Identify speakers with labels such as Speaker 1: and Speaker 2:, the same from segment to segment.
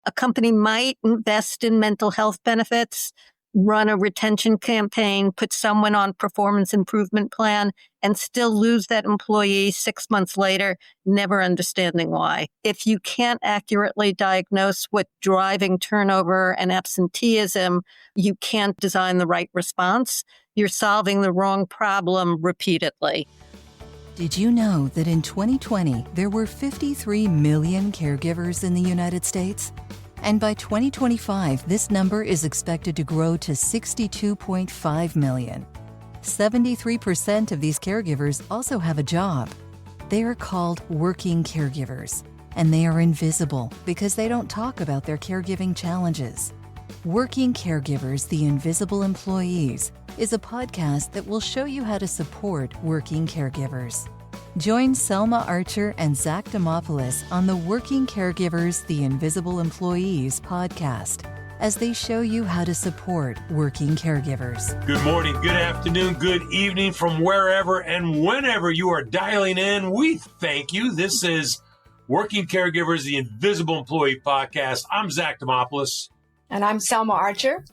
Speaker 1: A company might invest in mental health benefits, run a retention campaign, put someone on performance improvement plan, and still lose that employee 6 months later, never understanding why. If you can't accurately diagnose what's driving turnover and absenteeism, you can't design the right response. You're solving the wrong problem repeatedly.
Speaker 2: Did you know that in 2020, there were 53 million caregivers in the United States? And by 2025, this number is expected to grow to 62.5 million. 73% of these caregivers also have a job. They are called working caregivers, and they are invisible because they don't talk about their caregiving challenges. Working Caregivers, the Invisible Employees, is a podcast that will show you how to support working caregivers. Join Selma Archer and Zach Demopoulos on the Working Caregivers, the Invisible Employees podcast as they show you how to support working caregivers.
Speaker 3: Good morning, good afternoon, good evening from wherever and whenever you are dialing in. We thank you. This is Working Caregivers, the Invisible Employee podcast. I'm Zach Demopoulos.
Speaker 4: And I'm Selma Archer.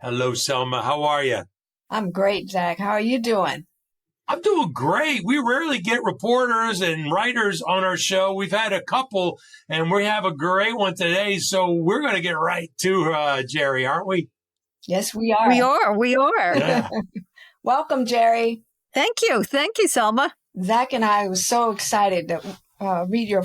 Speaker 3: Hello, Selma. How are you?
Speaker 4: I'm great, Zach. How are you doing?
Speaker 3: I'm doing great. We rarely get reporters and writers on our show. We've had a couple, and we have a great one today. So we're going to get right to Geri, aren't we?
Speaker 4: Yes, we are.
Speaker 1: We are.
Speaker 3: Yeah.
Speaker 4: Welcome, Geri.
Speaker 1: Thank you, Selma.
Speaker 4: Zach and I were so excited to read your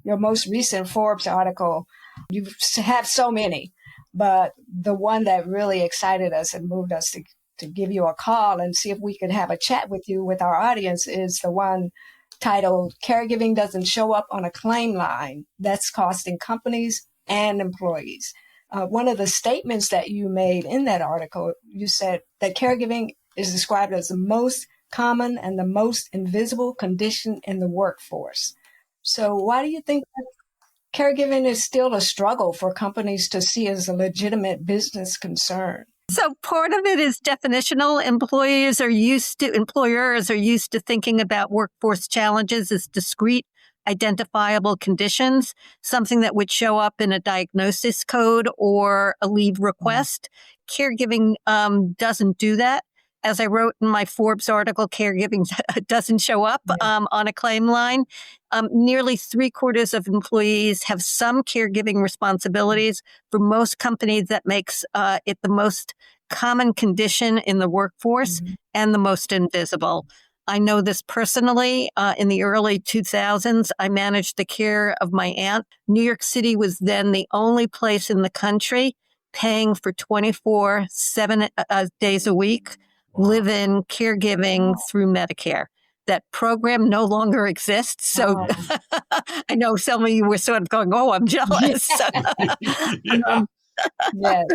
Speaker 4: most recent Forbes article. You have so many, but the one that really excited us and moved us to give you a call and see if we could have a chat with you, with our audience, is the one titled Caregiving Doesn't Show Up on a Claim Line That's Costing Companies and Employees. One of the statements that you made in that article, you said that caregiving is described as the most common and the most invisible condition in the workforce. So why do you think that caregiving is still a struggle for companies to see as a legitimate business concern?
Speaker 1: So part of it is definitional. Employers are used to thinking about workforce challenges as discrete, identifiable conditions, something that would show up in a diagnosis code or a leave request. Caregiving doesn't do that. As I wrote in my Forbes article, caregiving doesn't show up on a claim line. Nearly 3/4 of employees have some caregiving responsibilities. For most companies, that makes it the most common condition in the workforce and the most invisible. I know this personally. In the early 2000s, I managed the care of my aunt. New York City was then the only place in the country paying for 24/7 days a week. Live-in caregiving through Medicare. That program no longer exists. So I know some of you were sort of going, oh, I'm jealous.
Speaker 4: Yes.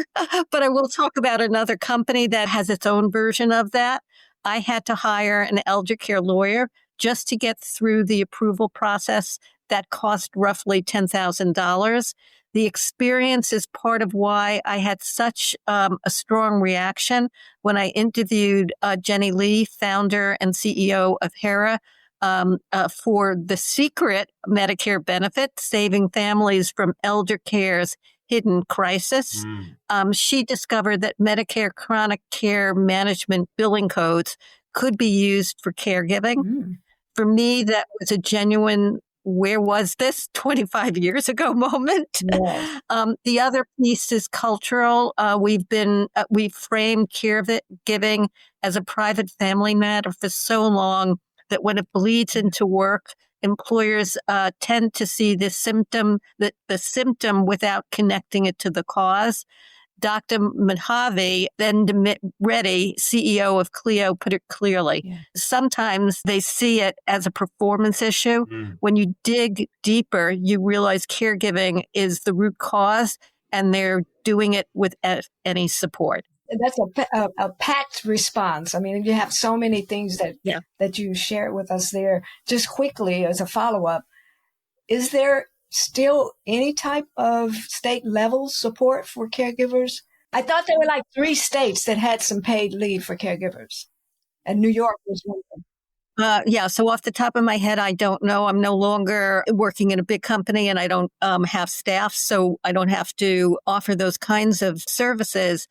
Speaker 1: But I will talk about another company that has its own version of that. I had to hire an elder care lawyer just to get through the approval process. That cost roughly $10,000. The experience is part of why I had such a strong reaction when I interviewed Jenny Lee, founder and CEO of HERA, for the secret Medicare benefit, saving families from elder care's hidden crisis. She discovered that Medicare chronic care management billing codes could be used for caregiving. For me, that was a genuine where was this 25 years ago moment.
Speaker 4: Yes.
Speaker 1: The other piece is cultural. We've framed caregiving as a private family matter for so long that when it bleeds into work, employers tend to see the symptom without connecting it to the cause. Dr. Madhavi, then Reddy, CEO of Clio, put it clearly. Yeah. Sometimes they see it as a performance issue. When you dig deeper, you realize caregiving is the root cause, and they're doing it without any support.
Speaker 4: That's a packed response. I mean, you have so many things that you shared with us there. Just quickly, as a follow-up, is there still any type of state level support for caregivers? I thought there were like 3 states that had some paid leave for caregivers, and New York was one of them.
Speaker 1: Yeah. So off the top of my head, I don't know. I'm no longer working in a big company and I don't have staff, so I don't have to offer those kinds of services.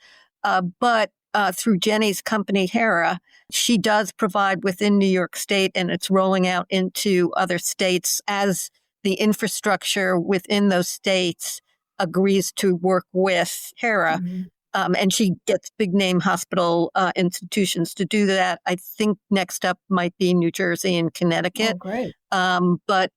Speaker 1: But through Jenny's company, Hera, she does provide within New York State, and it's rolling out into other states as the infrastructure within those states agrees to work with Hera.
Speaker 4: Mm-hmm.
Speaker 1: And she gets big name hospital institutions to do that. I think next up might be New Jersey and Connecticut.
Speaker 4: Oh, great.
Speaker 1: But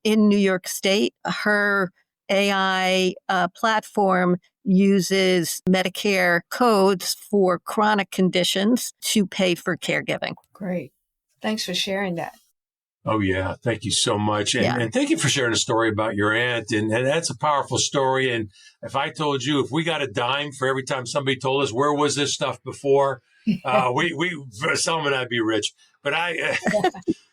Speaker 1: in New York State, her AI platform uses Medicare codes for chronic conditions to pay for caregiving.
Speaker 4: Great. Thanks for sharing that.
Speaker 3: Oh, yeah. Thank you so much. And thank you for sharing a story about your aunt. And that's a powerful story. And if I told you, if we got a dime for every time somebody told us, where was this stuff before? Some and I'd be rich. But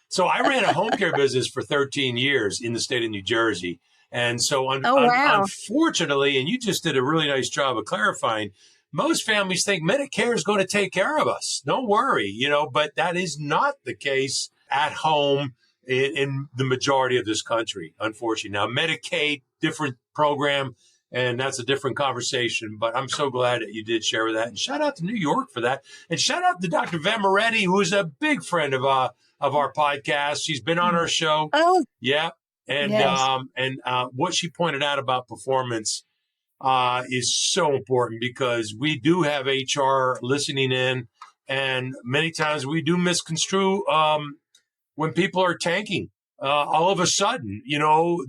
Speaker 3: so I ran a home care business for 13 years in the state of New Jersey. And so unfortunately, and you just did a really nice job of clarifying, most families think Medicare is going to take care of us. Don't worry, but that is not the case at home in the majority of this country, unfortunately. Now, Medicaid, different program, and that's a different conversation, but I'm so glad that you did share that. And shout out to New York for that. And shout out to Dr. Van Moretti, who is a big friend of our podcast. She's been on our show.
Speaker 1: Oh,
Speaker 3: yeah. And,
Speaker 4: yes.
Speaker 3: What she pointed out about performance is so important because we do have HR listening in, and many times we do misconstrue when people are tanking, all of a sudden,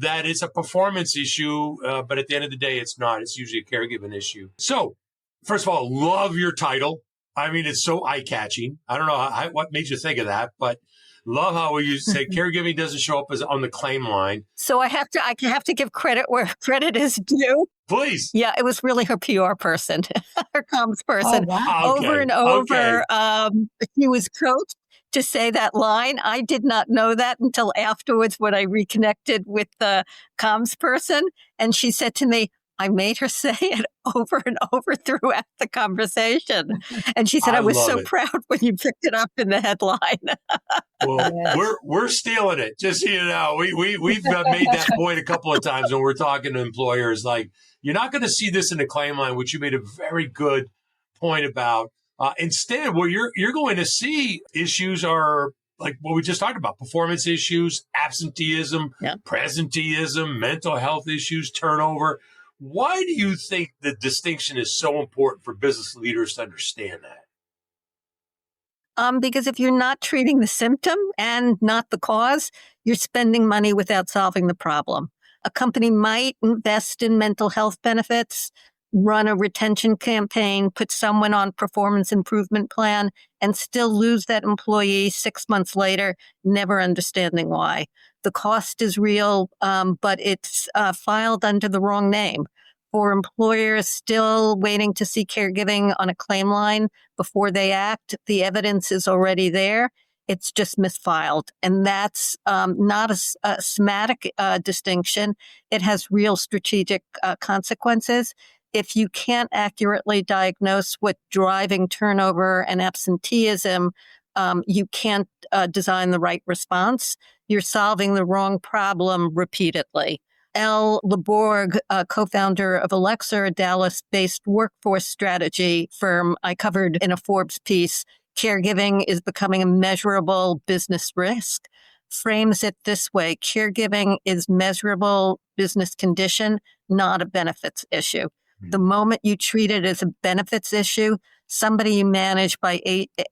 Speaker 3: that it's a performance issue. But at the end of the day, it's not. It's usually a caregiving issue. So, first of all, love your title. I mean, it's so eye-catching. I don't know what made you think of that, but love how you say caregiving doesn't show up as on the claim line.
Speaker 1: So I have to give credit where credit is due.
Speaker 3: Please.
Speaker 1: Yeah, it was really her PR person, her comms person.
Speaker 4: Oh, wow.
Speaker 1: Over and over, she was coached to say that line. I did not know that until afterwards when I reconnected with the comms person. And she said to me, I made her say it over and over throughout the conversation. And she said, I was so proud when you picked it up in the headline.
Speaker 3: Well, yes. we're stealing it. Just so you know, we've made that point a couple of times when we're talking to employers. Like, you're not going to see this in the claim line, which you made a very good point about. Instead, what you're going to see issues are like what we just talked about: performance issues, absenteeism, presenteeism, mental health issues, turnover. Why do you think the distinction is so important for business leaders to understand that?
Speaker 1: Because if you're not treating the symptom and not the cause, you're spending money without solving the problem. A company might invest in mental health benefits, run a retention campaign, put someone on performance improvement plan, and still lose that employee 6 months later, never understanding why. The cost is real, but it's filed under the wrong name. For employers still waiting to see caregiving on a claim line before they act, the evidence is already there. It's just misfiled. And that's not a semantic distinction. It has real strategic consequences. If you can't accurately diagnose what's driving turnover and absenteeism, you can't design the right response. You're solving the wrong problem repeatedly. Elle Leborg, co-founder of Alexa, a Dallas-based workforce strategy firm I covered in a Forbes piece, Caregiving is becoming a measurable business risk, frames it this way: caregiving is measurable business condition, not a benefits issue. The moment you treat it as a benefits issue, somebody you manage by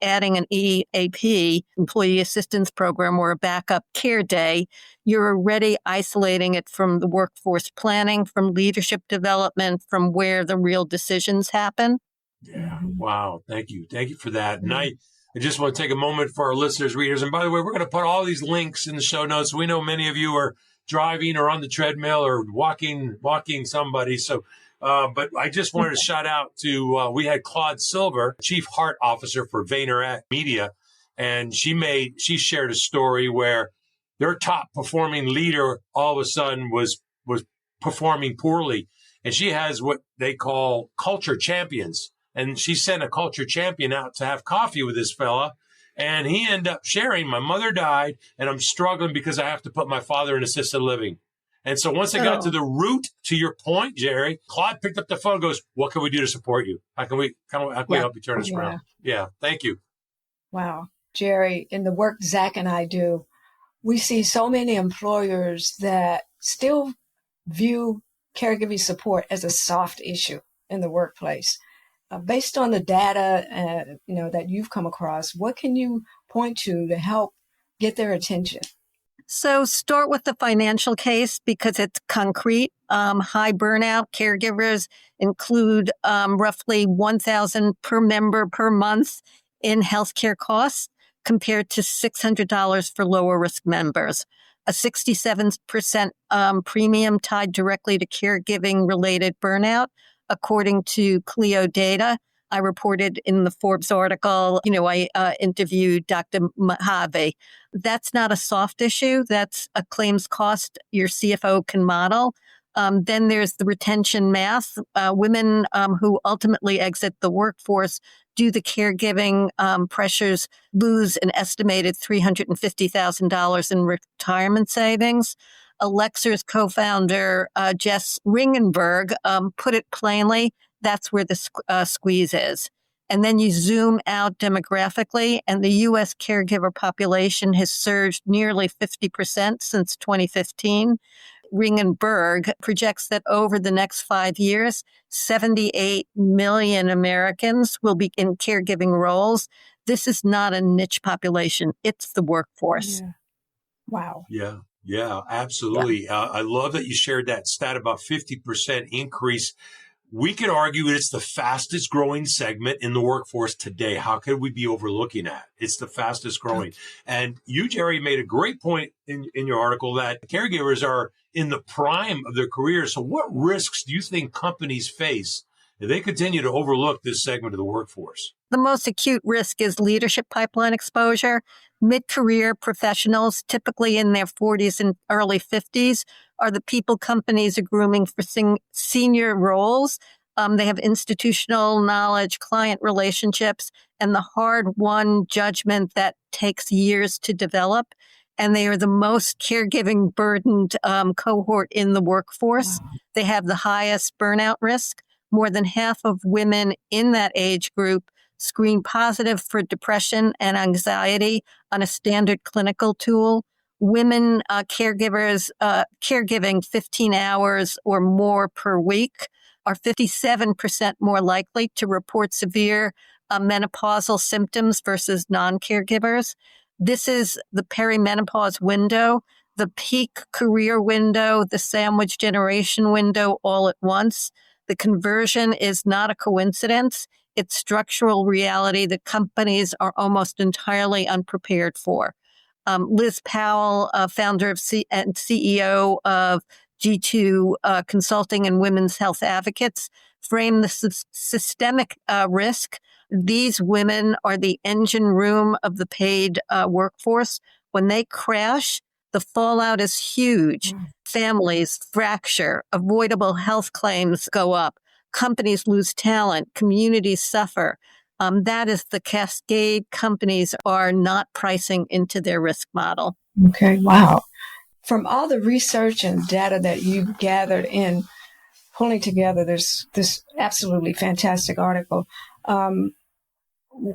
Speaker 1: adding an EAP, employee assistance program, or a backup care day, you're already isolating it from the workforce planning, from leadership development, from where the real decisions happen.
Speaker 3: Yeah. Wow. Thank you. Thank you for that. And I just want to take a moment for our listeners, readers. And by the way, we're going to put all these links in the show notes. We know many of you are driving or on the treadmill or walking somebody. So, but I just wanted to shout out to, we had Claude Silver, Chief Heart Officer for VentureNear Media. And she shared a story where their top performing leader all of a sudden was performing poorly. And she has what they call culture champions. And she sent a culture champion out to have coffee with this fella. And he ended up sharing, my mother died and I'm struggling because I have to put my father in assisted living. And so once I got to the root, to your point, Geri, Claude picked up the phone and goes, what can we do to support you? How can we help you turn this around? Yeah. Thank you.
Speaker 4: Wow. Geri, in the work Zach and I do, we see so many employers that still view caregiving support as a soft issue in the workplace. Based on the data, that you've come across, what can you point to help get their attention?
Speaker 1: So start with the financial case because it's concrete. High burnout caregivers include roughly $1,000 per member per month in healthcare costs compared to $600 for lower risk members. A 67% premium tied directly to caregiving related burnout, according to Clio data. I reported in the Forbes article, I interviewed Dr. Mojave. That's not a soft issue. That's a claims cost your CFO can model. Then there's the retention math. Women who ultimately exit the workforce due to caregiving pressures lose an estimated $350,000 in retirement savings. Alexa's co-founder, Jess Ringenberg, put it plainly, that's where the squeeze is. And then you zoom out demographically, and the U.S. caregiver population has surged nearly 50% since 2015. Ringenberg projects that over the next 5 years, 78 million Americans will be in caregiving roles. This is not a niche population. It's the workforce.
Speaker 4: Yeah. Wow.
Speaker 3: Yeah, absolutely. Yeah. I love that you shared that stat about 50% increase. We could argue that it's the fastest growing segment in the workforce today. How could we be overlooking that? It's the fastest growing. And you, Geri, made a great point in your article that caregivers are in the prime of their careers. So what risks do you think companies face if they continue to overlook this segment of the workforce?
Speaker 1: The most acute risk is leadership pipeline exposure. Mid-career professionals, typically in their 40s and early 50s, are the people companies are grooming for senior roles. They have institutional knowledge, client relationships, and the hard-won judgment that takes years to develop. And they are the most caregiving burdened cohort in the workforce. Wow. They have the highest burnout risk. More than half of women in that age group screen positive for depression and anxiety on a standard clinical tool. Women caregivers caregiving 15 hours or more per week are 57% more likely to report severe menopausal symptoms versus non-caregivers. This is the perimenopause window, the peak career window, the sandwich generation window all at once. The conversion is not a coincidence. It's structural reality that companies are almost entirely unprepared for. Liz Powell, founder and CEO of G2 Consulting and Women's Health Advocates, framed the systemic risk. These women are the engine room of the paid workforce. When they crash, the fallout is huge. Families fracture, avoidable health claims go up, companies lose talent, communities suffer. That is the cascade companies are not pricing into their risk model.
Speaker 4: Okay, wow. From all the research and data that you've gathered in pulling together this absolutely fantastic article,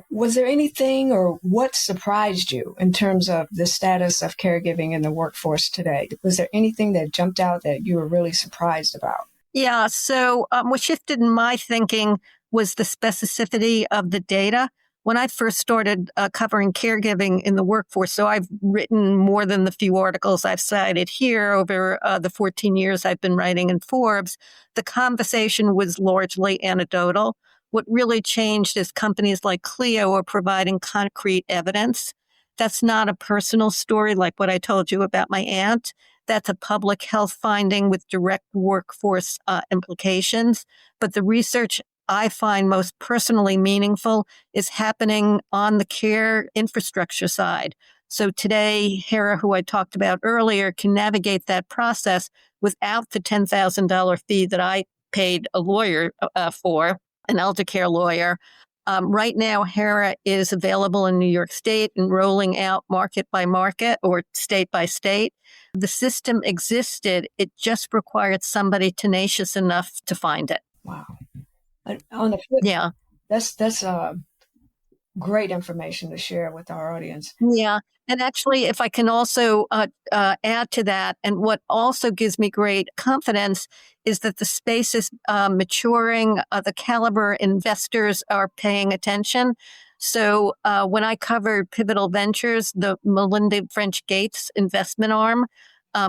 Speaker 4: was there anything or what surprised you in terms of the status of caregiving in the workforce today? Was there anything that jumped out that you were really surprised about?
Speaker 1: Yeah, so what shifted in my thinking was the specificity of the data. When I first started covering caregiving in the workforce, so I've written more than the few articles I've cited here over the 14 years I've been writing in Forbes, the conversation was largely anecdotal. What really changed is companies like Clio are providing concrete evidence. That's not a personal story like what I told you about my aunt. That's a public health finding with direct workforce implications. But the research I find most personally meaningful is happening on the care infrastructure side. So today, Hera, who I talked about earlier, can navigate that process without the $10,000 fee that I paid a lawyer for, an elder care lawyer. Right now, HERA is available in New York State and rolling out market by market or state by state. The system existed. It just required somebody tenacious enough to find it.
Speaker 4: Wow. And on the flip,
Speaker 1: Yeah.
Speaker 4: that's great information to share with our audience.
Speaker 1: Yeah. And actually, if I can also add to that, and what also gives me great confidence is that the space is maturing. The caliber investors are paying attention. So when I covered Pivotal Ventures, the Melinda French Gates investment arm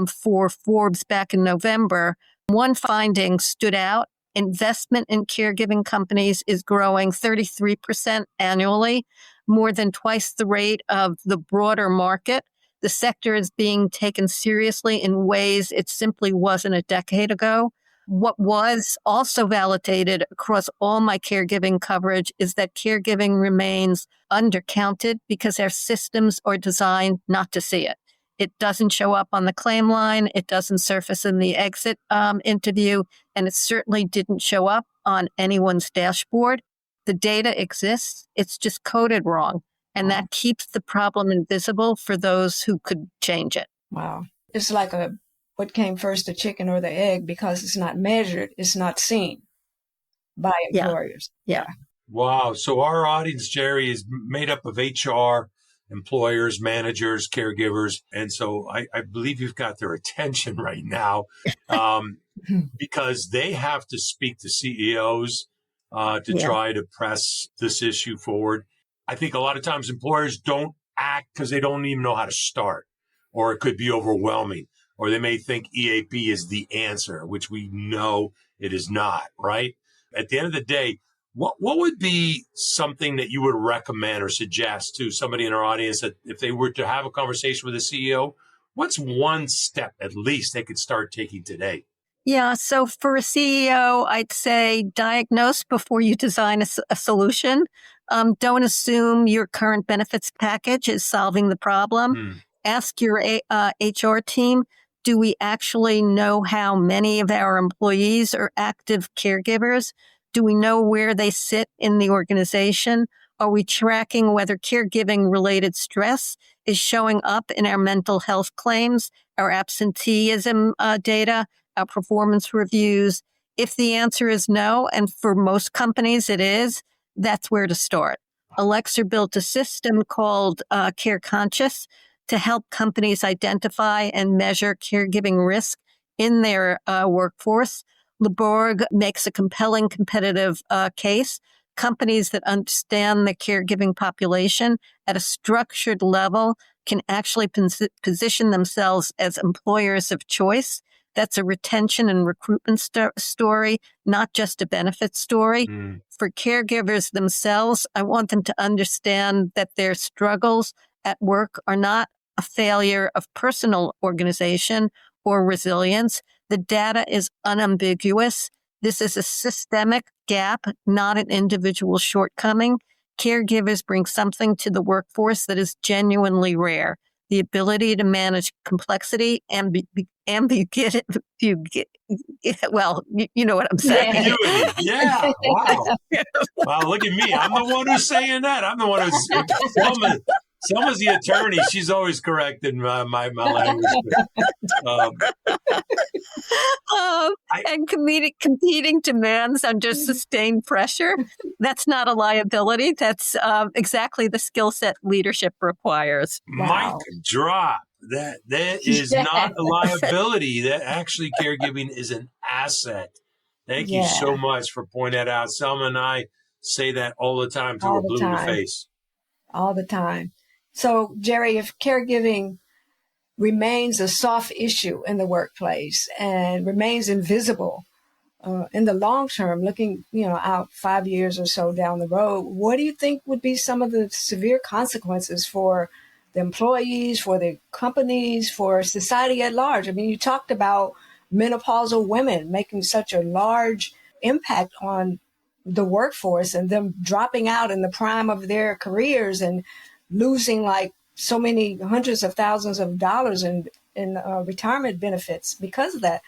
Speaker 1: for Forbes back in November, one finding stood out. Investment in caregiving companies is growing 33% annually, more than twice the rate of the broader market. The sector is being taken seriously in ways it simply wasn't a decade ago. What was also validated across all my caregiving coverage is that caregiving remains undercounted because our systems are designed not to see it. It doesn't show up on the claim line. It doesn't surface in the exit interview, and it certainly didn't show up on anyone's dashboard. The data exists. It's just coded wrong, and that keeps the problem invisible for those who could change it.
Speaker 4: Wow. It's like what came first, the chicken or the egg, because it's not measured, it's not seen by employers.
Speaker 1: Yeah.
Speaker 3: Wow. So our audience, Geri, is made up of HR, employers, managers, caregivers. And so I believe you've got their attention right now because they have to speak to CEOs to try to press this issue forward. I think a lot of times employers don't act because they don't even know how to start, or it could be overwhelming, or they may think EAP is the answer, which we know it is not, right? At the end of the day, what would be something that you would recommend or suggest to somebody in our audience that if they were to have a conversation with a CEO, what's one step at least they could start taking today?
Speaker 1: Yeah. So for a CEO, I'd say diagnose before you design a solution. Don't assume your current benefits package is solving the problem. Ask your HR team, do we actually know how many of our employees are active caregivers? Do we know where they sit in the organization? Are we tracking whether caregiving related stress is showing up in our mental health claims, our absenteeism data, our performance reviews? If the answer is no, and for most companies it is, that's where to start. Alexa built a system called Care Conscious to help companies identify and measure caregiving risk in their workforce. Leborg makes a compelling competitive case. Companies that understand the caregiving population at a structured level can actually position themselves as employers of choice. That's a retention and recruitment story, not just a benefit story. For caregivers themselves, I want them to understand that their struggles at work are not a failure of personal organization or resilience. The data is unambiguous. This is a systemic gap, not an individual shortcoming. Caregivers bring something to the workforce that is genuinely rare. The ability to manage complexity and well, you know what I'm saying.
Speaker 3: Ambiguity. Yeah. Wow. Wow. Look at me. I'm the one who's saying that. I'm the one who's Selma's the attorney. She's always correcting my language.
Speaker 1: And competing demands under sustained pressure, that's not a liability. That's exactly the skill set leadership requires.
Speaker 3: Wow. Mic drop. That is not a liability. That actually caregiving is an asset. Thank you so much for pointing that out. Selma and I say that all the time till we're blue in the face.
Speaker 4: All the time. So, Geri, if caregiving remains a soft issue in the workplace and remains invisible in the long term, looking out 5 years or so down the road, what do you think would be some of the severe consequences for the employees, for the companies, for society at large? I mean, you talked about menopausal women making such a large impact on the workforce and them dropping out in the prime of their careers and losing like so many hundreds of thousands of dollars in retirement benefits because of that.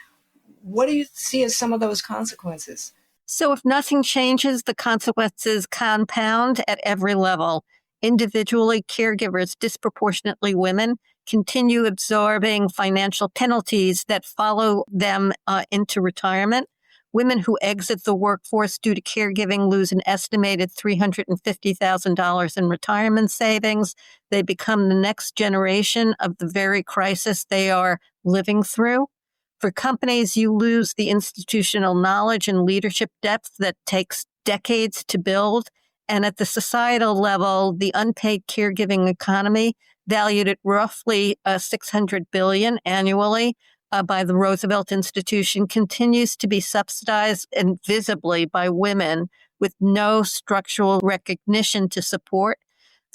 Speaker 4: What do you see as some of those consequences?
Speaker 1: So if nothing changes, the consequences compound at every level. Individually, caregivers, disproportionately women, continue absorbing financial penalties that follow them into retirement. Women who exit the workforce due to caregiving lose an estimated $350,000 in retirement savings. They become the next generation of the very crisis they are living through. For companies, you lose the institutional knowledge and leadership depth that takes decades to build. And at the societal level, the unpaid caregiving economy, valued at roughly $600 billion annually by the Roosevelt Institution, continues to be subsidized invisibly by women with no structural recognition to support.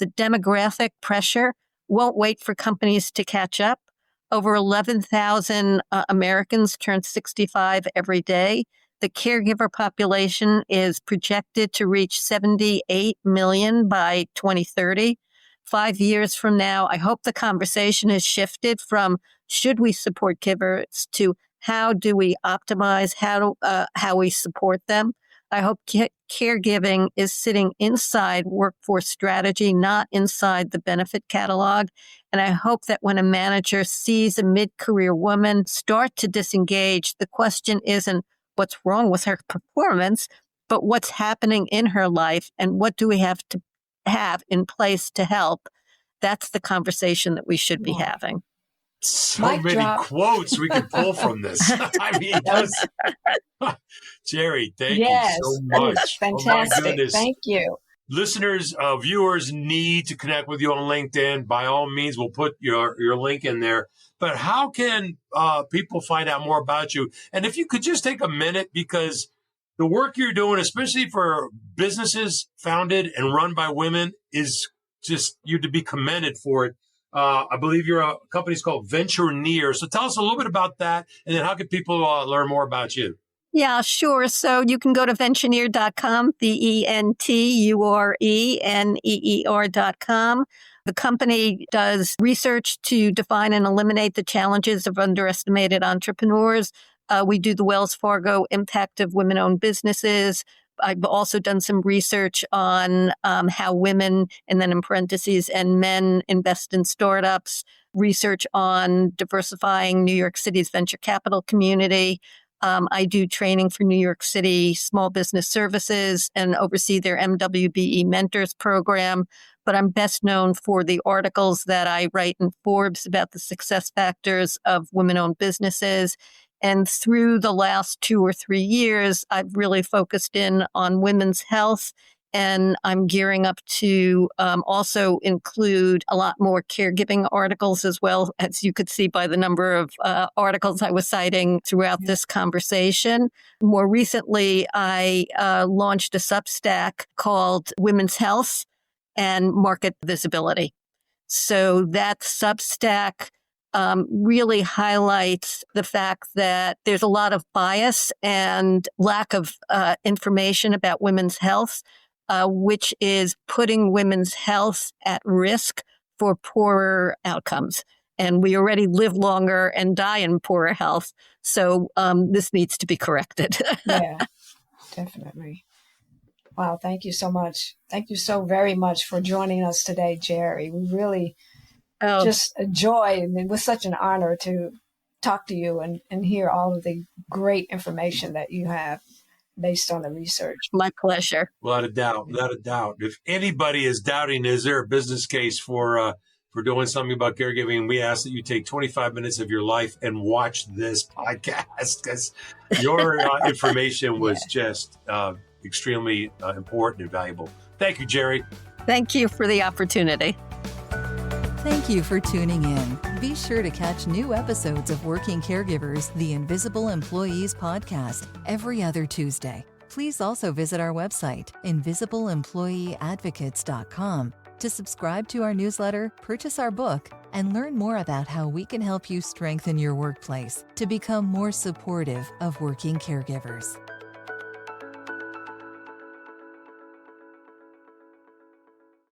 Speaker 1: The demographic pressure won't wait for companies to catch up. Over 11,000 Americans turn 65 every day. The caregiver population is projected to reach 78 million by 2030. 5 years from now, I hope the conversation has shifted from should we support givers to how do we optimize how we support them. I hope caregiving is sitting inside workforce strategy, not inside the benefit catalog. And I hope that when a manager sees a mid-career woman start to disengage, the question isn't what's wrong with her performance, but what's happening in her life and what do we have to have in place to help. That's the conversation that we should be having.
Speaker 3: So
Speaker 4: Mic
Speaker 3: many
Speaker 4: drop.
Speaker 3: quotes we could pull from this. I mean, Geri, thank you so
Speaker 4: that
Speaker 3: much.
Speaker 4: is fantastic.
Speaker 3: Oh my goodness.
Speaker 4: Thank you.
Speaker 3: Listeners, viewers need to connect with you on LinkedIn. By all means, we'll put your link in there. But how can people find out more about you? And if you could just take a minute, because the work you're doing, especially for businesses founded and run by women, is just you to be commended for it. I believe your company's called VentureNear. So tell us a little bit about that, and then how can people learn more about you?
Speaker 1: Yeah, sure. So you can go to VentureNear.com, VentureNeer.com. The company does research to define and eliminate the challenges of underestimated entrepreneurs. We do the Wells Fargo impact of women-owned businesses. I've also done some research on how women, and then in parentheses, and men invest in startups, research on diversifying New York City's venture capital community. I do training for New York City Small Business Services and oversee their MWBE Mentors program. But I'm best known for the articles that I write in Forbes about the success factors of women-owned businesses. And through the last 2 or 3 years, I've really focused in on women's health. And I'm gearing up to also include a lot more caregiving articles as well, as you could see by the number of articles I was citing throughout this conversation. More recently, I launched a Substack called Women's Health and Market Visibility. So that Substack really highlights the fact that there's a lot of bias and lack of information about women's health, which is putting women's health at risk for poorer outcomes. And we already live longer and die in poorer health. So this needs to be corrected.
Speaker 4: Yeah, definitely. Wow, thank you so much. Thank you so very much for joining us today, Geri. We really just enjoy, and it was such an honor to talk to you and hear all of the great information that you have based on the research.
Speaker 1: My pleasure.
Speaker 3: Without a doubt, without a doubt. If anybody is doubting, is there a business case for doing something about caregiving, we ask that you take 25 minutes of your life and watch this podcast, because your information was just extremely important and valuable. Thank you, Geri.
Speaker 1: Thank you for the opportunity.
Speaker 2: Thank you for tuning in. Be sure to catch new episodes of Working Caregivers, the Invisible Employees podcast, every other Tuesday. Please also visit our website, invisibleemployeeadvocates.com, to subscribe to our newsletter, purchase our book, and learn more about how we can help you strengthen your workplace to become more supportive of working caregivers.